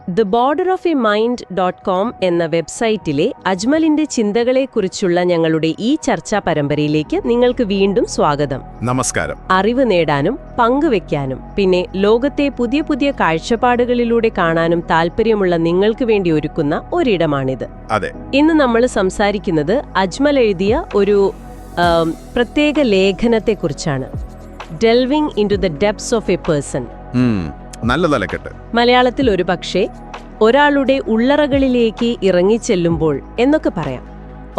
theborderofamind.com എന്ന വെബ്സൈറ്റിലെ അജ്മലിന്റെ ചിന്തകളെക്കുറിച്ചുള്ള ഞങ്ങളുടെ ഈ ചർച്ചാ പരമ്പരയിലേക്ക് നിങ്ങൾക്ക് വീണ്ടും സ്വാഗതം. നമസ്കാരം. അറിവ് നേടാനും പങ്കുവെക്കാനും പിന്നെ ലോകത്തെ പുതിയ പുതിയ കാഴ്ചപ്പാടുകളിലൂടെ കാണാനും താല്പര്യമുള്ള നിങ്ങൾക്ക് വേണ്ടി ഒരുക്കുന്ന ഒരിടമാണിത്. അതെ. ഇന്ന് നമ്മൾ സംസാരിക്കുന്നത് അജ്മൽ എഴുതിയ ഒരു പ്രത്യേക ലേഖനത്തെക്കുറിച്ചാണ്. Delving into the depths of a person. നല്ല തലക്കെട്ട്. മലയാളത്തിൽ ഒരു പക്ഷേ ഒരാളുടെ ഉള്ളറകളിലേക്ക് ഇറങ്ങിച്ചെല്ലുമ്പോൾ എന്നൊക്കെ പറയാം.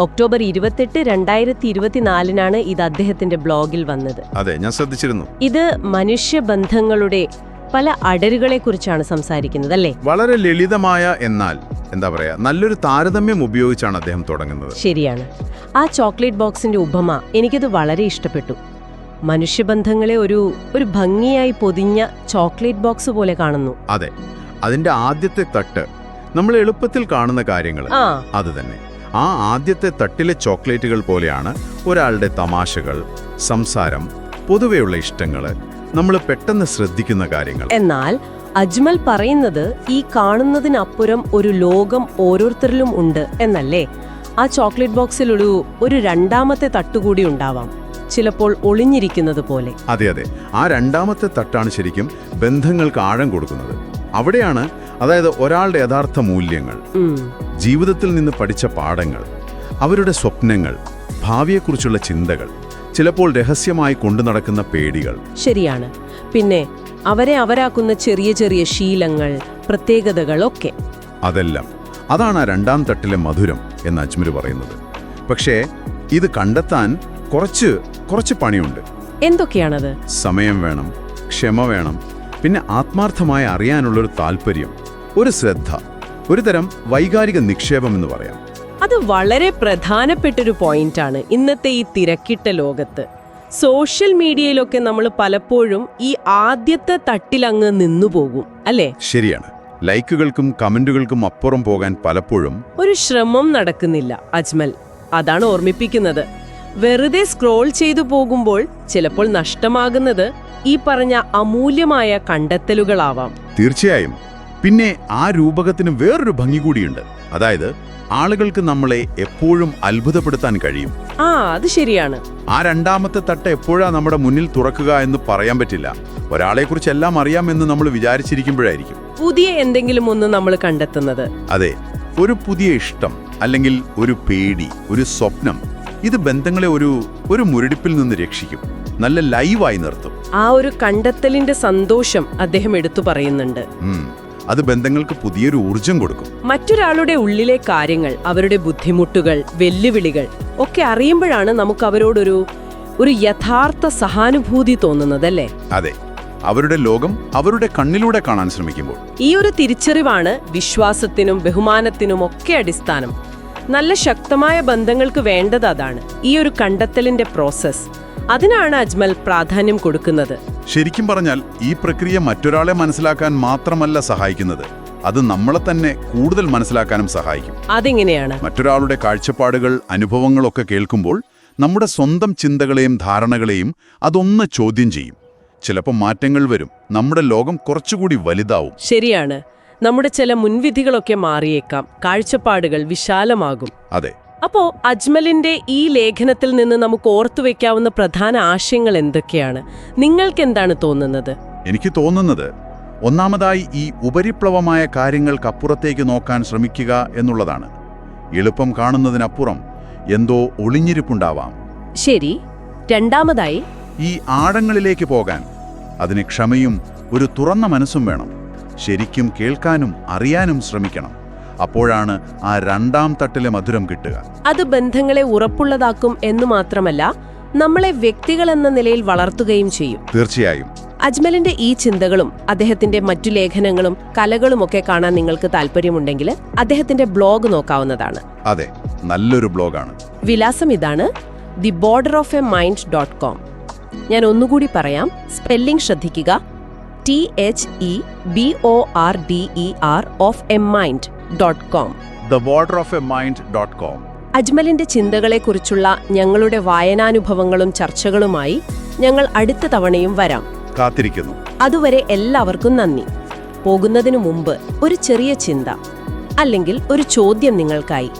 ഒക്ടോബർ 28, 2024 ഇത് അദ്ദേഹത്തിന്റെ ബ്ലോഗിൽ വന്നത്. അതെ, ഞാൻ ശ്രദ്ധിച്ചിരുന്നു. ഇത് മനുഷ്യബന്ധങ്ങളുടെ പല അടരുകളെക്കുറിച്ചാണ് സംസാരിക്കുന്നത്, അല്ലേ? വളരെ ലളിതമായ എന്നാൽ എന്താ പറയാ നല്ലൊരു താരതമ്യം ഉപയോഗിച്ചാണ് അദ്ദേഹം തുടങ്ങുന്നത്. ശരിയാണ്. ആ ചോക്ലേറ്റ് ബോക്സിന്റെ ഉപമ എനിക്കത് വളരെ ഇഷ്ടപ്പെട്ടു. മനുഷ്യബന്ധങ്ങളെ ഒരു ഭംഗിയായി പൊതിഞ്ഞ ചോക്ലേറ്റ് ബോക്സ് പോലെ കാണുന്നു. അതെ, അതിന്റെ ആദ്യത്തെ തട്ട് നമ്മൾ എളുപ്പത്തിൽ കാണുന്ന കാര്യങ്ങൾ അത് തന്നെ. ആ ആദ്യത്തെ തട്ടിലെ ചോക്ലേറ്റുകൾ പോലെയാണ് ഒരാളുടെ തമാശകൾ, സംസാരം, പൊതുവെയുള്ള ഇഷ്ടങ്ങൾ, നമ്മൾ പെട്ടെന്ന് ശ്രദ്ധിക്കുന്ന കാര്യങ്ങൾ. എന്നാൽ അജ്മൽ പറയുന്നത് ഈ കാണുന്നതിനപ്പുറം ഒരു ലോകം ഓരോരുത്തരിലും ഉണ്ട് എന്നല്ലേ? ആ ചോക്ലേറ്റ് ബോക്സിൽ ഒരു രണ്ടാമത്തെ തട്ടുകൂടി ഉണ്ടാവാം, ചിലപ്പോൾ ഒളിഞ്ഞിരിക്കുന്നത് പോലെ. അതെ അതെ, ആ രണ്ടാമത്തെ തട്ടാണ് ശരിക്കും ബന്ധങ്ങൾക്ക് ആഴം കൊടുക്കുന്നത്. അവിടെയാണ്, അതായത് ഒരാളുടെ യഥാർത്ഥ മൂല്യങ്ങൾ, ജീവിതത്തിൽ നിന്ന് പഠിച്ച പാഠങ്ങൾ, അവരുടെ സ്വപ്നങ്ങൾ, ഭാവിയെക്കുറിച്ചുള്ള ചിന്തകൾ, ചിലപ്പോൾ രഹസ്യമായി കൊണ്ടു നടക്കുന്ന പേടികൾ. ശരിയാണ്. പിന്നെ അവരെ അവരാക്കുന്ന ചെറിയ ചെറിയ ശീലങ്ങൾ, പ്രത്യേകതകളൊക്കെ. അതാണ് ആ രണ്ടാം തട്ടിലെ മധുരം എന്ന് അജ്മൽ പറയുന്നത്. പക്ഷേ ഇത് കണ്ടെത്താൻ കുറച്ച് പണിയുണ്ട്. എന്തൊക്കെയാണത്? സമയം വേണം, ക്ഷമ വേണം, പിന്നെ ആത്മാർത്ഥമായി അറിയാനുള്ളൊരു താല്പര്യം, ഒരു ശ്രദ്ധ, ഒരു തരം വൈകാരിക നിക്ഷേപം എന്ന് പറയാം. അത് വളരെ പ്രധാനപ്പെട്ടൊരു പോയിന്റാണ് ഇന്നത്തെ ഈ തിരക്കിട്ട ലോകത്ത്. സോഷ്യൽ മീഡിയയിലൊക്കെ നമ്മൾ പലപ്പോഴും ഈ ആദ്യത്തെ തട്ടിലങ്ങ് നിന്നുപോകും, അല്ലേ? ശരിയാണ്. ലൈക്കുകൾക്കും കമന്റുകൾക്കും അപ്പുറം പോകാൻ പലപ്പോഴും ഒരു ശ്രമം നടക്കുന്നില്ല. അജ്മൽ അതാണ് ഓർമ്മിപ്പിക്കുന്നത്. വെറുതെ സ്ക്രോൾ ചെയ്തു പോകുമ്പോൾ ചിലപ്പോൾ നഷ്ടമാകുന്നത് ഈ പറഞ്ഞ അമൂല്യമായ കണ്ടെത്തലുകളാവാം. തീർച്ചയായും. പിന്നെ ആ രൂപകത്തിന് വേറൊരു ഭംഗി കൂടിയുണ്ട്. അതായത് ആളുകൾക്ക് നമ്മളെ എപ്പോഴും അത്ഭുതപ്പെടുത്താൻ കഴിയും. അത് ശരിയാണ്. ആ രണ്ടാമത്തെ തട്ട് എപ്പോഴാ നമ്മുടെ മുന്നിൽ തുറക്കുക എന്ന് പറയാൻ പറ്റില്ല. ഒരാളെക്കുറിച്ച് എല്ലാം അറിയാമെന്ന് നമ്മൾ വിചാരിച്ചിരിക്കുമ്പോഴായിരിക്കും പുതിയ എന്തെങ്കിലും ഒന്ന് നമ്മൾ കണ്ടെത്തുന്നത്. അതെ, ഒരു പുതിയ ഇഷ്ടം, അല്ലെങ്കിൽ ഒരു പേടി, ഒരു സ്വപ്നം. ഇത് ബന്ധങ്ങളെ ഒരു മുരടിപ്പിൽ നിന്ന് രക്ഷിക്കും, നല്ല ലൈവായി നിർത്തും. ആ ഒരു കണ്ടെത്തലിന്റെ സന്തോഷം അദ്ദേഹം എടുത്തു പറയുന്നുണ്ട്. അത് ബന്ധങ്ങൾക്ക് പുതിയൊരു ഊർജം കൊടുക്കും. മറ്റൊരാളുടെ ഉള്ളിലെ കാര്യങ്ങൾ, അവരുടെ ബുദ്ധിമുട്ടുകൾ, വെല്ലുവിളികൾ ഒക്കെ അറിയുമ്പോഴാണ് നമുക്ക് അവരോടൊരു യഥാർത്ഥ സഹാനുഭൂതി തോന്നുന്നതല്ലേ? അതെ, അവരുടെ ലോകം അവരുടെ കണ്ണിലൂടെ കാണാൻ ശ്രമിക്കുമ്പോൾ. ഈ ഒരു തിരിച്ചറിവാണ് വിശ്വാസത്തിനും ബഹുമാനത്തിനും ഒക്കെ അടിസ്ഥാനം. നല്ല ശക്തമായ ബന്ധങ്ങൾക്ക് വേണ്ടത് അതാണ്, ഈ ഒരു കണ്ടെത്തലിന്റെ പ്രോസസ്. അതിനാണ് അജ്മൽ പ്രാധാന്യം കൊടുക്കുന്നത്. ശരിക്കും പറഞ്ഞാൽ ഈ പ്രക്രിയ മറ്റൊരാളെ മനസ്സിലാക്കാൻ മാത്രമല്ല സഹായിക്കുന്നത്, അത് നമ്മളെ തന്നെ കൂടുതൽ മനസ്സിലാക്കാനും സഹായിക്കും. അതെങ്ങനെയാണ്? മറ്റൊരാളുടെ കാഴ്ചപ്പാടുകൾ, അനുഭവങ്ങളൊക്കെ കേൾക്കുമ്പോൾ നമ്മുടെ സ്വന്തം ചിന്തകളെയും ധാരണകളെയും അതൊന്ന് ചോദ്യം ചെയ്യും. ചിലപ്പോൾ മാറ്റങ്ങൾ വരും, നമ്മുടെ ലോകം കുറച്ചുകൂടി വലുതാവും. ശരിയാണ്. നമ്മുടെ ചില മുൻവിധികളൊക്കെ മാറിയേക്കാം, കാഴ്ചപ്പാടുകൾ വിശാലമാകും. അതെ. അപ്പോ അജ്മലിന്റെ ഈ ലേഖനത്തിൽ നിന്ന് നമുക്ക് ഓർത്തുവെക്കാവുന്ന പ്രധാന ആശയങ്ങൾ എന്തൊക്കെയാണ്? നിങ്ങൾക്ക് എന്താണ് തോന്നുന്നത്? എനിക്ക് തോന്നുന്നത്, ഒന്നാമതായി ഈ ഉപരിപ്ലവമായ കാര്യങ്ങൾക്കപ്പുറത്തേക്ക് നോക്കാൻ ശ്രമിക്കുക എന്നുള്ളതാണ്. എളുപ്പം കാണുന്നതിനപ്പുറം എന്തോ ഒളിഞ്ഞിരിപ്പുണ്ടാവാം. ശരി. രണ്ടാമതായി, ഈ ആഴങ്ങളിലേക്ക് പോകാൻ അതിന് ക്ഷമയും ഒരു തുറന്ന മനസ്സും വേണം. ശരിക്കും കേൾക്കാനും അറിയാനും ശ്രമിക്കണം. അപ്പോഴാണ് ആ രണ്ടാം തട്ടിലെ മധുരം കിട്ടുക. അത് ബന്ധങ്ങളെ ഉറപ്പുള്ളതാക്കും എന്നു മാത്രമല്ല, നമ്മളെ വ്യക്തികളെന്ന നിലയിൽ വളർത്തുകയും ചെയ്യും. തീർച്ചയായും. അജ്മലിന്റെ ഈ ചിന്തകളും അദ്ദേഹത്തിന്റെ മറ്റു ലേഖനങ്ങളും കലകളുമൊക്കെ കാണാൻ നിങ്ങൾക്ക് താല്പര്യമുണ്ടെങ്കിൽ അദ്ദേഹത്തിന്റെ ബ്ലോഗ് നോക്കാവുന്നതാണ്. അതെ, നല്ലൊരു ബ്ലോഗാണ്. വിലാസം ഇതാണ്, theborderofamind.com. ഞാൻ ഒന്നുകൂടി പറയാം, സ്പെല്ലിംഗ് ശ്രദ്ധിക്കുക. theborderofamind.com. theborderofamind.com. അജ്മലിന്റെ ചിന്തകളെക്കുറിച്ചുള്ള ഞങ്ങളുടെ വായനാനുഭവങ്ങളും ചർച്ചകളുമായി ഞങ്ങൾ അടുത്ത തവണയും വരാം. കാത്തിരിക്കുന്നു. അതുവരെ എല്ലാവർക്കും നന്ദി. പോകുന്നതിനു മുമ്പ് ഒരു ചെറിയ ചിന്ത അല്ലെങ്കിൽ ഒരു ചോദ്യം നിങ്ങൾക്കായി.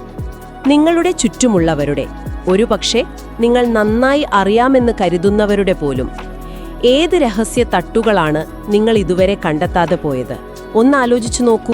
നിങ്ങളുടെ ചുറ്റുമുള്ളവരുടെ, ഒരുപക്ഷെ നിങ്ങൾ നന്നായി അറിയാമെന്ന് കരുതുന്നവരുടെ പോലും ഏത് രഹസ്യ തട്ടുകളാണ് നിങ്ങൾ ഇതുവരെ കണ്ടെത്താതെ പോയത്? ഒന്നാലോചിച്ചു നോക്കൂ.